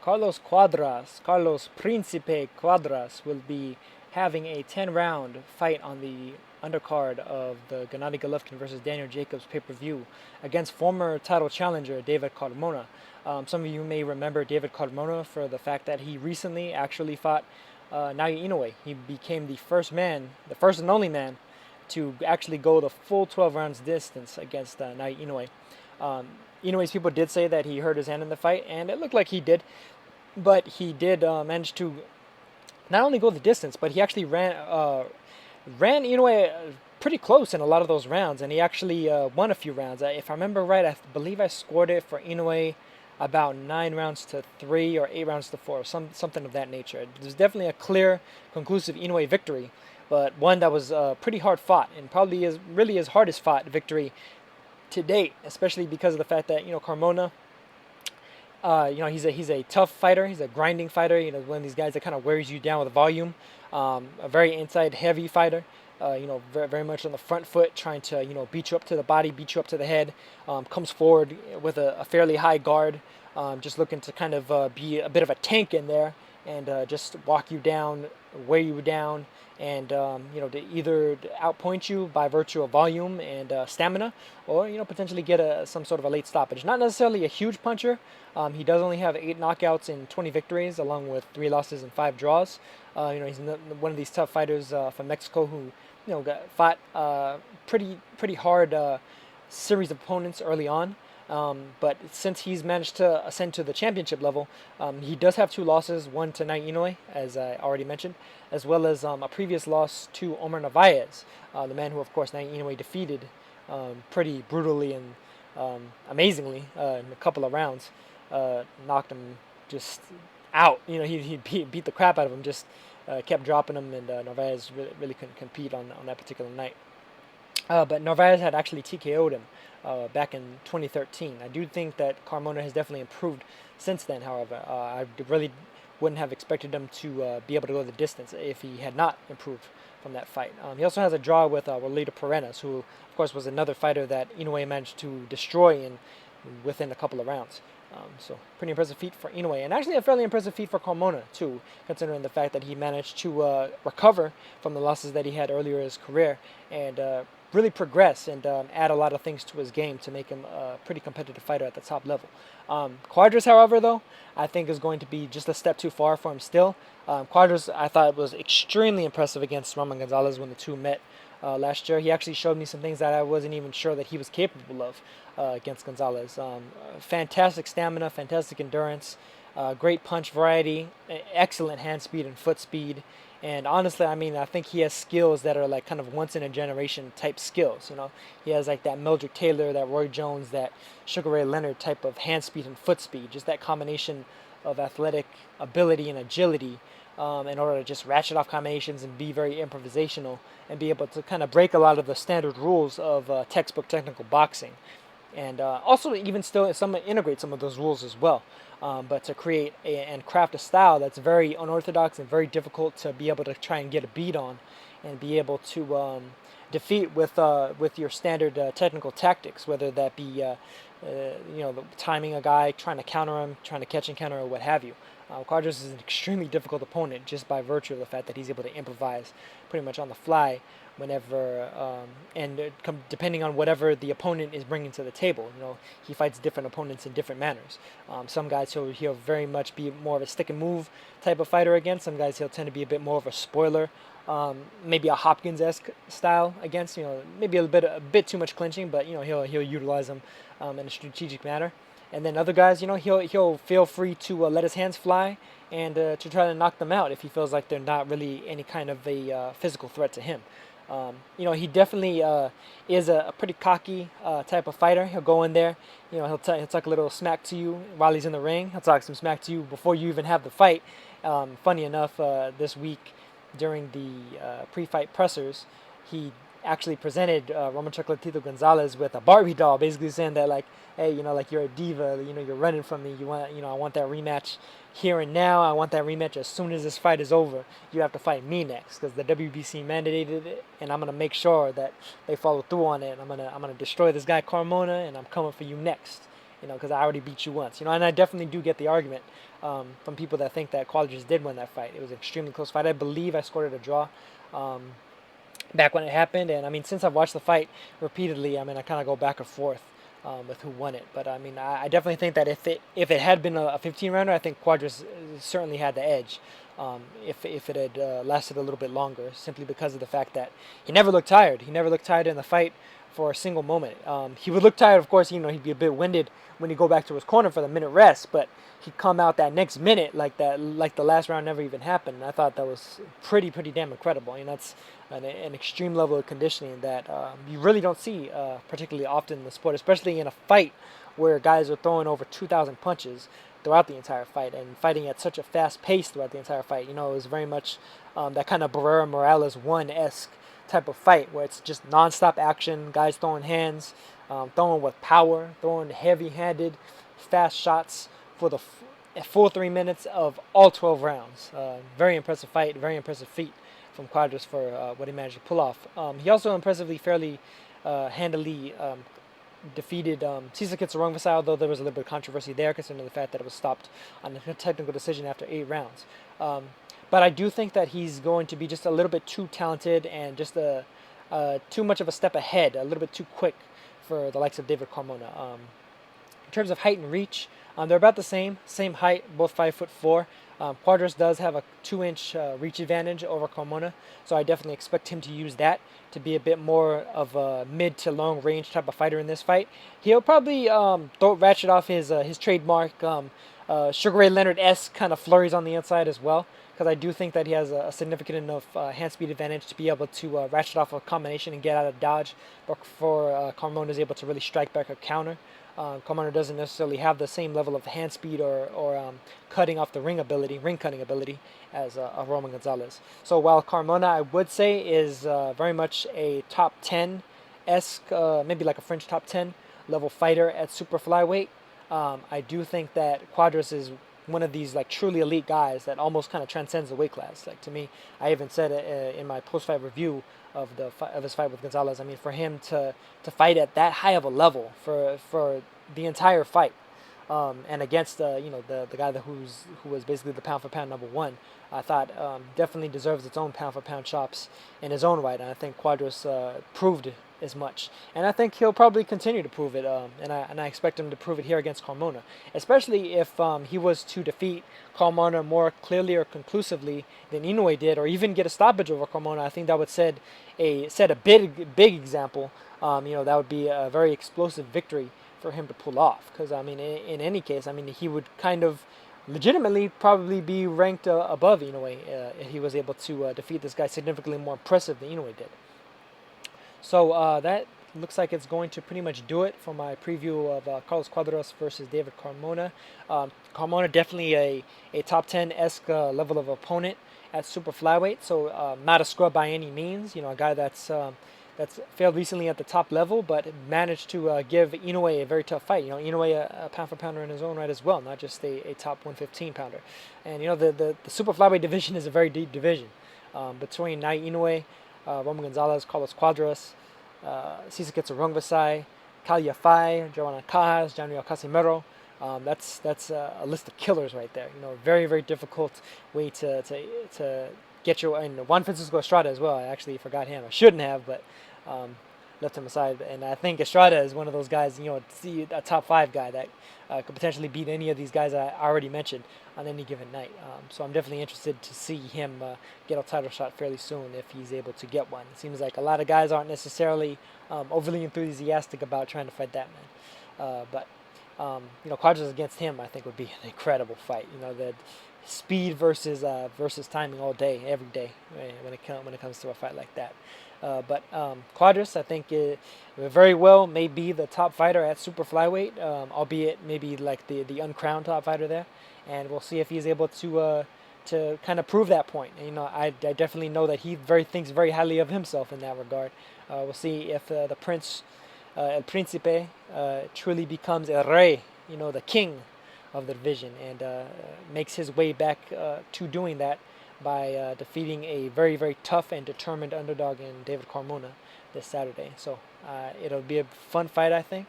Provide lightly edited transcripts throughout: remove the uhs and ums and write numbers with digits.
Carlos Principe Cuadras, will be having a 10-round fight on the undercard of the Gennady Golovkin versus Daniel Jacobs pay-per-view against former title challenger David Carmona. Some of you may remember David Carmona for the fact that he recently actually fought Naoya Inoue. He became the first and only man, to actually go the full 12 rounds distance against Naoya Inoue. Inoue's people did say that he hurt his hand in the fight, and it looked like he did, but he did manage to not only go the distance, but he actually ran Inoue pretty close in a lot of those rounds, and he actually won a few rounds. If I remember right, I believe I scored it for Inoue about 9 rounds to 3 or 8 rounds to 4, something of that nature. There's definitely a clear, conclusive Inoue victory, but one that was pretty hard fought, and probably is really his hardest fought victory to date, especially because of the fact that Carmona, he's a tough fighter. He's a grinding fighter. One of these guys that kind of wears you down with volume. A very inside heavy fighter. Very, very much on the front foot, trying to beat you up to the body, beat you up to the head. Comes forward with a fairly high guard, just looking to kind of be a bit of a tank in there and just walk you down, wear you down, and to either outpoint you by virtue of volume and stamina, or potentially get some sort of a late stoppage. Not necessarily a huge puncher. He does only have 8 knockouts and 20 victories, along with 3 losses and 5 draws. He's one of these tough fighters from Mexico who fought pretty hard series of opponents early on. But since he's managed to ascend to the championship level, he does have 2 losses, one to Naoya Inoue, as I already mentioned, as well as a previous loss to Omar Narvaez, the man who, of course, Naoya Inoue defeated pretty brutally and amazingly in a couple of rounds. Knocked him just out. He beat the crap out of him, just kept dropping him, and Narvaez really couldn't compete on that particular night. But Narvaez had actually TKO'd him back in 2013. I do think that Carmona has definitely improved since then, however. I really wouldn't have expected him to be able to go the distance if he had not improved from that fight. He also has a draw with Rolito Paredes, who, of course, was another fighter that Inoue managed to destroy within a couple of rounds. So pretty impressive feat for Inoue, and actually a fairly impressive feat for Carmona too, considering the fact that he managed to recover from the losses that he had earlier in his career and really progress and add a lot of things to his game to make him a pretty competitive fighter at the top level. Cuadras, however, though, I think is going to be just a step too far for him still. Cuadras, I thought, was extremely impressive against Roman Gonzalez when the two met last year. He actually showed me some things that I wasn't even sure that he was capable of against Gonzalez. Fantastic stamina, fantastic endurance, great punch variety, excellent hand speed and foot speed. And honestly, I think he has skills that are like kind of once in a generation type skills. He has like that Mildred Taylor, that Roy Jones, that Sugar Ray Leonard type of hand speed and foot speed. Just that combination of athletic ability and agility in order to just ratchet off combinations and be very improvisational and be able to kind of break a lot of the standard rules of textbook technical boxing. And also even still integrate some of those rules as well. But to create and craft a style that's very unorthodox and very difficult to be able to try and get a beat on and be able to defeat with your standard technical tactics, whether that be timing a guy, trying to counter him, trying to catch and counter, or what have you. Cuadras is an extremely difficult opponent just by virtue of the fact that he's able to improvise pretty much on the fly whenever depending on whatever the opponent is bringing to the table. He fights different opponents in different manners. Some guys he'll very much be more of a stick and move type of fighter against. Some guys he'll tend to be a bit more of a spoiler, maybe a Hopkins-esque style against. Maybe a bit too much clinching, but he'll utilize them in a strategic manner. And then other guys, he'll feel free to let his hands fly and to try to knock them out if he feels like they're not really any kind of a physical threat to him. He definitely is a pretty cocky type of fighter. He'll go in there, he'll talk a little smack to you while he's in the ring. He'll talk some smack to you before you even have the fight. Funny enough, this week during the pre-fight pressers, he actually presented Roman Chocolatito Gonzalez with a Barbie doll, basically saying that like, hey, like you're a diva, you're running from me. I want that rematch here and now. I want that rematch as soon as this fight is over. You have to fight me next because the WBC mandated it, and I'm gonna make sure that they follow through on it. I'm gonna destroy this guy Carmona, and I'm coming for you next. because I already beat you once, and I definitely do get the argument from people that think that Cuadras did win that fight. It was an extremely close fight. I believe I scored it a draw. Back when it happened, and I mean, since I've watched the fight repeatedly, I mean, I kind of go back and forth with who won it. But I mean, I definitely think that if it had been a 15 rounder, I think Cuadras certainly had the edge. If it had lasted a little bit longer, simply because of the fact that he never looked tired. He never looked tired in the fight for a single moment. He would look tired, of course. He'd be a bit winded when he go back to his corner for the minute rest, but he'd come out that next minute like the last round never even happened. And I thought that was pretty damn incredible. That's an extreme level of conditioning that you really don't see particularly often in the sport, especially in a fight where guys are throwing over 2,000 punches throughout the entire fight and fighting at such a fast pace throughout the entire fight. It was very much that kind of Barrera Morales 1-esque type of fight where it's just nonstop action, guys throwing hands, throwing with power, throwing heavy-handed, fast shots for the full 3 minutes of all 12 rounds. Very impressive fight, very impressive feat from Cuadras for what he managed to pull off. He also fairly handily defeated Cesar Kitsurungvasai, although there was a little bit of controversy there considering the fact that it was stopped on a technical decision after 8 rounds. But I do think that he's going to be just a little bit too talented and just too much of a step ahead, a little bit too quick for the likes of David Carmona. In terms of height and reach, they're about the same height, both 5'4". Cuadras does have a 2-inch reach advantage over Carmona, so I definitely expect him to use that to be a bit more of a mid to long range type of fighter in this fight. He'll probably ratchet off his trademark Sugar Ray Leonard-esque kind of flurries on the inside as well, because I do think that he has a significant enough hand speed advantage to be able to ratchet off a combination and get out of dodge before Carmona is able to really strike back or counter. Carmona doesn't necessarily have the same level of hand speed or cutting off the ring cutting ability as Roman Gonzalez. So while Carmona, I would say, is very much a top 10-esque, maybe like a French top 10 level fighter at super flyweight, I do think that Cuadras is one of these like truly elite guys that almost kind of transcends the weight class. Like, to me, I even said it in my post-fight review of his fight with Gonzalez. I mean, for him to fight at that high of a level for the entire fight, and against the guy who was basically the pound for pound number one, I thought definitely deserves its own pound for pound chops in his own right, and I think Cuadras proved as much, and I think he'll probably continue to prove it, and I expect him to prove it here against Carmona, especially if he was to defeat Carmona more clearly or conclusively than Inoue did, or even get a stoppage over Carmona. I think that would set a big example. That would be a very explosive victory for him to pull off, because I mean, in any case, I mean, he would kind of legitimately probably be ranked above Inoue if he was able to defeat this guy significantly more impressive than Inoue did. So that looks like it's going to pretty much do it for my preview of Carlos Cuadras versus David Carmona. Carmona definitely a top 10-esque level of opponent at super flyweight, so not a scrub by any means. A guy that's failed recently at the top level, but managed to give Inoue a very tough fight. Inoue a pound for pounder in his own right as well, not just a top 115 pounder. And the super flyweight division is a very deep division between Naoya Inoue, Roman Gonzalez, Carlos Cuadras, Cesar Kitsurungvasai, Kal Yafai, Joanna Cajas, Daniel Casimero. That's a list of killers right there. Very very difficult way to get your, and Juan Francisco Estrada as well. I actually forgot him. I shouldn't have, but left him aside. And I think Estrada is one of those guys, a top 5 guy that could potentially beat any of these guys I already mentioned on any given night. So I'm definitely interested to see him get a title shot fairly soon if he's able to get one. It seems like a lot of guys aren't necessarily overly enthusiastic about trying to fight that man. But Cuadras against him, I think, would be an incredible fight. The speed versus timing all day, every day, when it comes to a fight like that. But Cuadras, I think, very well may be the top fighter at super flyweight, albeit maybe like the uncrowned top fighter there. And we'll see if he's able to kind of prove that point. And, I definitely know that he thinks very highly of himself in that regard. We'll see if the Prince, El Príncipe, truly becomes El Rey, the king of the division, and makes his way back to doing that by defeating a very, very tough and determined underdog in David Carmona this Saturday. So it'll be a fun fight, I think,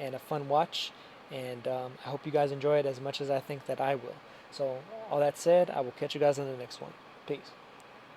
and a fun watch. and I hope you guys enjoy it as much as I think that I will. So all that said, I will catch you guys in the next one. Peace.